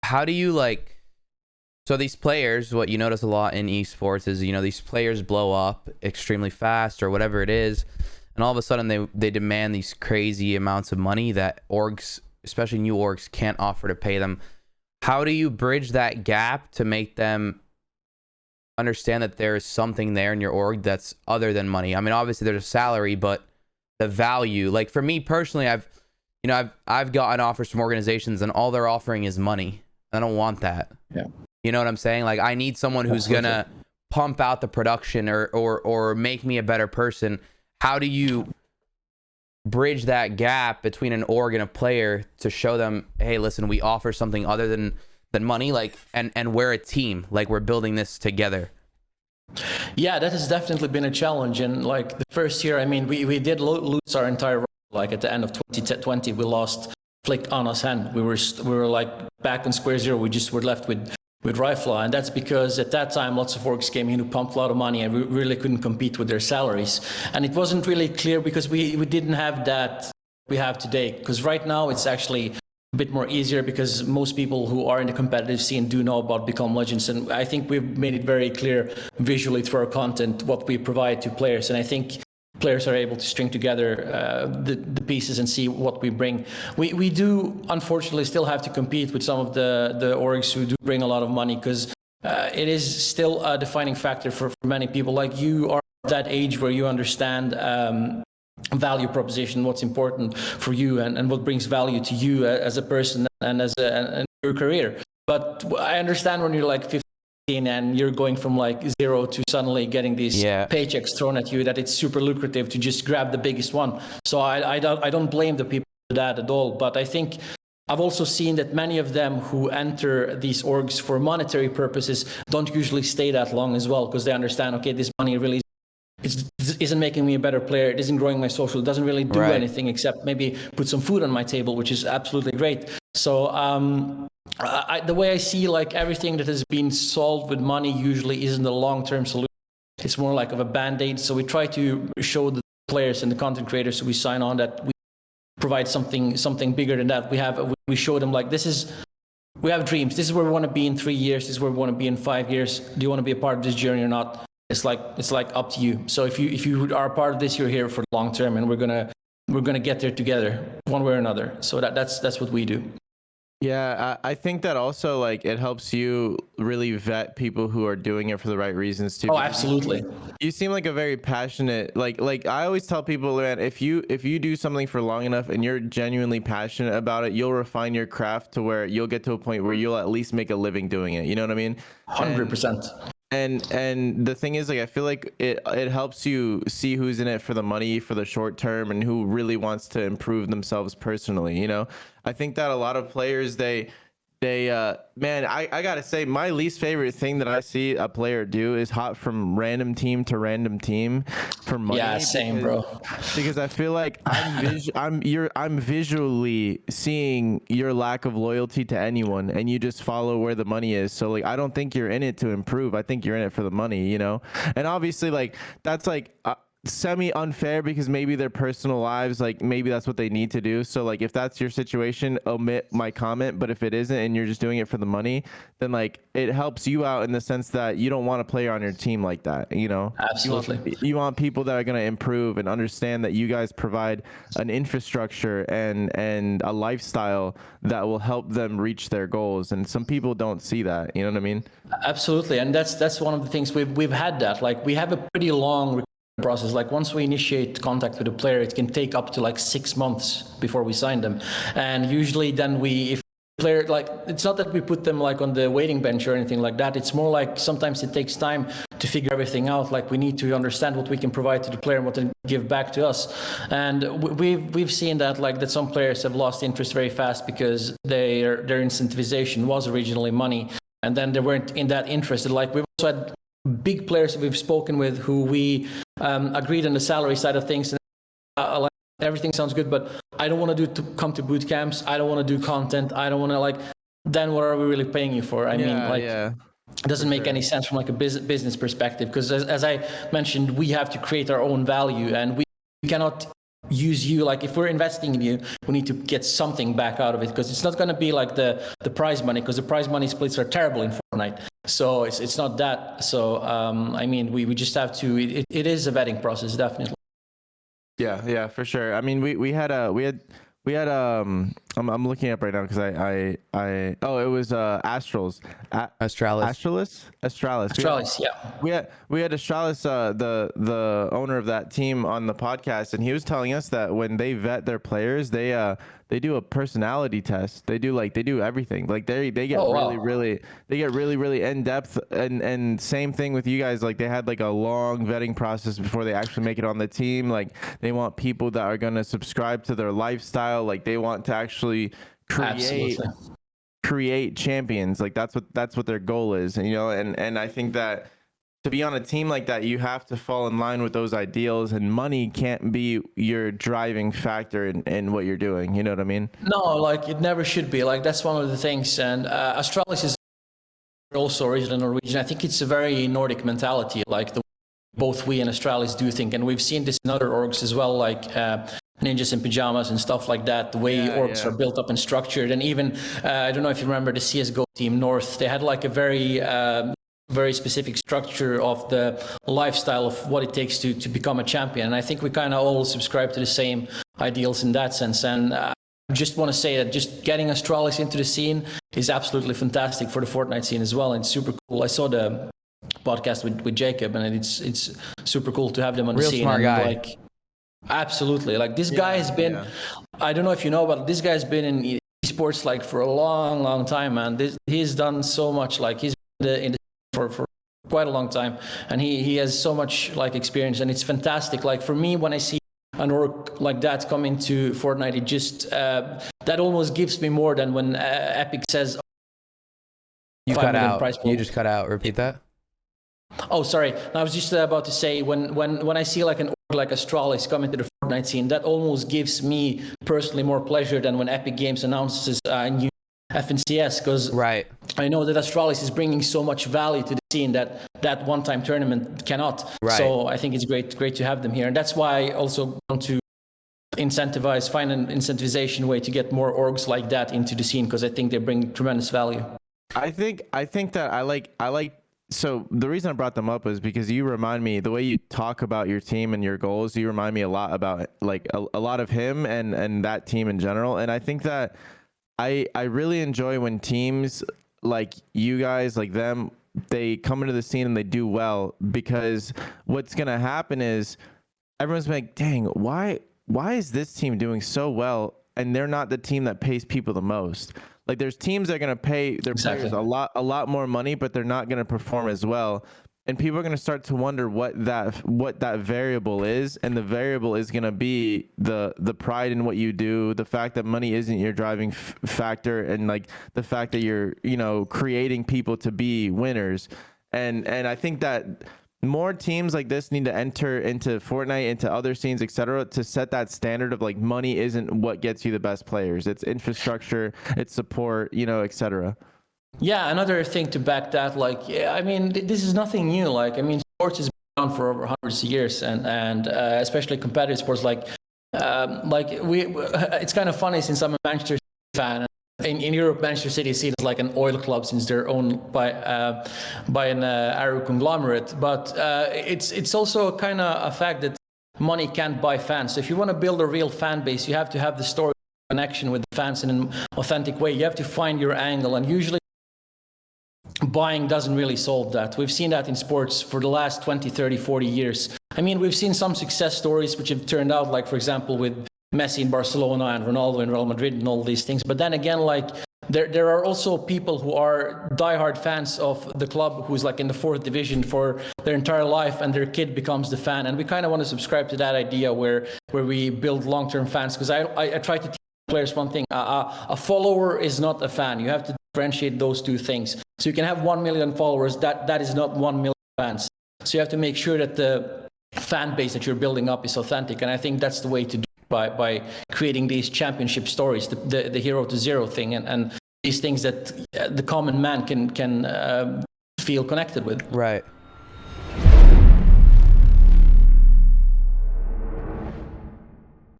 how do you like, so these players, what you notice a lot in esports is, these players blow up extremely fast or whatever it is, and all of a sudden they demand these crazy amounts of money that orgs, especially new orgs, can't offer to pay them. How do you bridge that gap to make them understand that there is something there in your org that's other than money? I mean, obviously there's a salary, but the value, like for me personally, I've gotten offers from organizations and all they're offering is money. I don't want that. Yeah. You know what I'm saying? Like, I need someone who's gonna pump out the production or make me a better person. How do you bridge that gap between an org and a player to show them, hey, listen, we offer something other than money, like, and we're a team, like we're building this together? Yeah, that has definitely been a challenge. And like the first year, I mean, we did lose our entire roster. Like at the end of 2020, we lost Flick, Anna's hand. We were like back on square zero. We just were left with Rifla, and that's because at that time lots of orgs came in who pumped a lot of money, and we really couldn't compete with their salaries. And it wasn't really clear because we didn't have that we have today. Because right now it's actually a bit more easier because most people who are in the competitive scene do know about Become Legends, and I think we've made it very clear visually through our content what we provide to players. And I think players are able to string together the pieces and see what we bring. We do unfortunately still have to compete with some of the orgs who do bring a lot of money, because it is still a defining factor for many people. Like, you are at that age where you understand value proposition, what's important for you, and what brings value to you as a person and as your career. But I understand when you're like 15 and you're going from like zero to suddenly getting these paychecks thrown at you, that it's super lucrative to just grab the biggest one. So I don't blame the people for that at all. But I think I've also seen that many of them who enter these orgs for monetary purposes don't usually stay that long as well, because they understand, okay, this money really isn't making me a better player. It isn't growing my social. It doesn't really do anything except maybe put some food on my table, which is absolutely great. So the way I see, like, everything that has been solved with money usually isn't a long-term solution. It's more like of a band-aid. So we try to show the players and the content creators who we sign on that we provide something bigger than that. We show them, like, we have dreams. This is where we want to be in 3 years. This is where we want to be in 5 years. Do you want to be a part of this journey or not? It's like up to you. So if you are a part of this, you're here for the long term, and we're gonna get there together, one way or another. So that's what we do. Yeah, I think that also, like, it helps you really vet people who are doing it for the right reasons too. Oh, absolutely. You seem like a very passionate, like I always tell people, man, if you do something for long enough and you're genuinely passionate about it, you'll refine your craft to where you'll get to a point where you'll at least make a living doing it. You know what I mean? 100%. And the thing is, like, I feel like it helps you see who's in it for the money for the short term and who really wants to improve themselves personally. You know, I think that a lot of players, they man, I gotta say, my least favorite thing that I see a player do is hop from random team to random team for money. Yeah, same, bro. Because I feel like I'm visually seeing your lack of loyalty to anyone, and you just follow where the money is. So, like, I don't think you're in it to improve. I think you're in it for the money, you know. And obviously, like, that's like semi unfair, because maybe their personal lives, like, maybe that's what they need to do. So, like, if that's your situation, omit my comment. But if it isn't and you're just doing it for the money, then, like, it helps you out in the sense that you don't want a player on your team like that, you know. Absolutely. You want people that are going to improve and understand that you guys provide an infrastructure and a lifestyle that will help them reach their goals. And some people don't see that, you know what I mean? Absolutely. And that's one of the things we've had. That, like, we have a pretty long process. Like, once we initiate contact with a player, it can take up to like 6 months before we sign them. And usually then if player, like, it's not that we put them like on the waiting bench or anything like that. It's more like sometimes it takes time to figure everything out. Like, we need to understand what we can provide to the player and what they give back to us. And we've seen that, like, that some players have lost interest very fast because their incentivization was originally money, and then they weren't in that interested. Like, we've also had big players that we've spoken with who we agreed on the salary side of things, and like, everything sounds good, but I don't want to come to boot camps. I don't want to do content. I don't want to, like, then what are we really paying you for? I mean, like, it doesn't make any sense from like a business perspective, because as I mentioned, we have to create our own value, and we cannot use you. Like if we're investing in you, we need to get something back out of it, because it's not going to be like the prize money, because the prize money splits are terrible in Fortnite. So it's not that. So I mean, we just have to. It is a vetting process, definitely. Yeah, for sure. I mean, we had I'm looking up right now because I it was Astrals. Astralis. Astralis, yeah. We had Astralis, the owner of that team, on the podcast, and he was telling us that when they vet their players, they do a personality test. They do everything. Like they get really in depth, and same thing with you guys. Like they had like a long vetting process before they actually make it on the team. Like they want people that are gonna subscribe to their lifestyle. Like they want to actually create champions. Like that's what their goal is. And and I think that to be on a team like that, you have to fall in line with those ideals, and money can't be your driving factor in what you're doing. You know what I mean? No, like it never should be. Like that's one of the things. And Astralis is also originally Norwegian. I think it's a very Nordic mentality, like both we and Astralis do think. And we've seen this in other orgs as well, like Ninjas in Pajamas and stuff like that. The way orgs are built up and structured. And even, I don't know if you remember the CSGO team North, they had like a very specific structure of the lifestyle of what it takes to become a champion. And I think we kind of all subscribe to the same ideals in that sense. And I just want to say that just getting Astralis into the scene is absolutely fantastic for the Fortnite scene as well, and super cool. I saw the podcast with Jacob, and it's super cool to have them on the scene. Real smart guy. Like, absolutely. Like this guy has been, I don't know if you know, but this guy's been in esports like for a long time, man. He's done so much. Like he's in the for quite a long time, and he has so much like experience, and it's fantastic. Like for me, when I see an org like that come into Fortnite, it just that almost gives me more than when Epic says you cut out. Price pool. You just cut out. Repeat that. Oh, sorry. I was just about to say when I see like an org like Astralis come into the Fortnite scene, that almost gives me personally more pleasure than when Epic Games announces a new FNCS, because I know that Astralis is bringing so much value to the scene that one-time tournament cannot. So I think it's great to have them here, and that's why I also want to find an incentivization way to get more orgs like that into the scene, because I think they bring tremendous value. I think that I like. So the reason I brought them up is because you remind me, the way you talk about your team and your goals, you remind me a lot about like a lot of him and that team in general. And I think that I really enjoy when teams like you guys, like them, they come into the scene and they do well, because what's going to happen is everyone's like, dang, why is this team doing so well and they're not the team that pays people the most? Like there's teams that are going to pay their players a lot more money, but they're not going to perform as well. And people are going to start to wonder what that variable is, and the variable is going to be the pride in what you do, the fact that money isn't your driving factor, and like the fact that you're creating people to be winners. And I think that more teams like this need to enter into Fortnite, into other scenes, etc., to set that standard of like money isn't what gets you the best players. It's infrastructure, it's support, etc. Yeah, another thing to back that, like, I mean, this is nothing new. Like, I mean, sports has been around for over hundreds of years, and especially competitive sports. It's kind of funny, since I'm a Manchester City fan. In Europe, Manchester City is seen as like an oil club, since they're owned by an Arab conglomerate. But it's also kind of a fact that money can't buy fans. So if you want to build a real fan base, you have to have the story connection with the fans in an authentic way. You have to find your angle, and usually buying doesn't really solve that. We've seen that in sports for the last 20, 30, 40 years. I mean, we've seen some success stories which have turned out, like, for example, with Messi in Barcelona and Ronaldo in Real Madrid and all these things. But then again, like, there are also people who are diehard fans of the club who's like in the 4th division for their entire life, and their kid becomes the fan. And we kind of want to subscribe to that idea where we build long-term fans, because I try to teach players one thing. A follower is not a fan. You have to differentiate those two things. So you can have 1 million followers, that is not 1 million fans. So you have to make sure that the fan base that you're building up is authentic, and I think that's the way to do it, by creating these championship stories, the hero to zero thing, and these things that the common man can feel connected with. Right.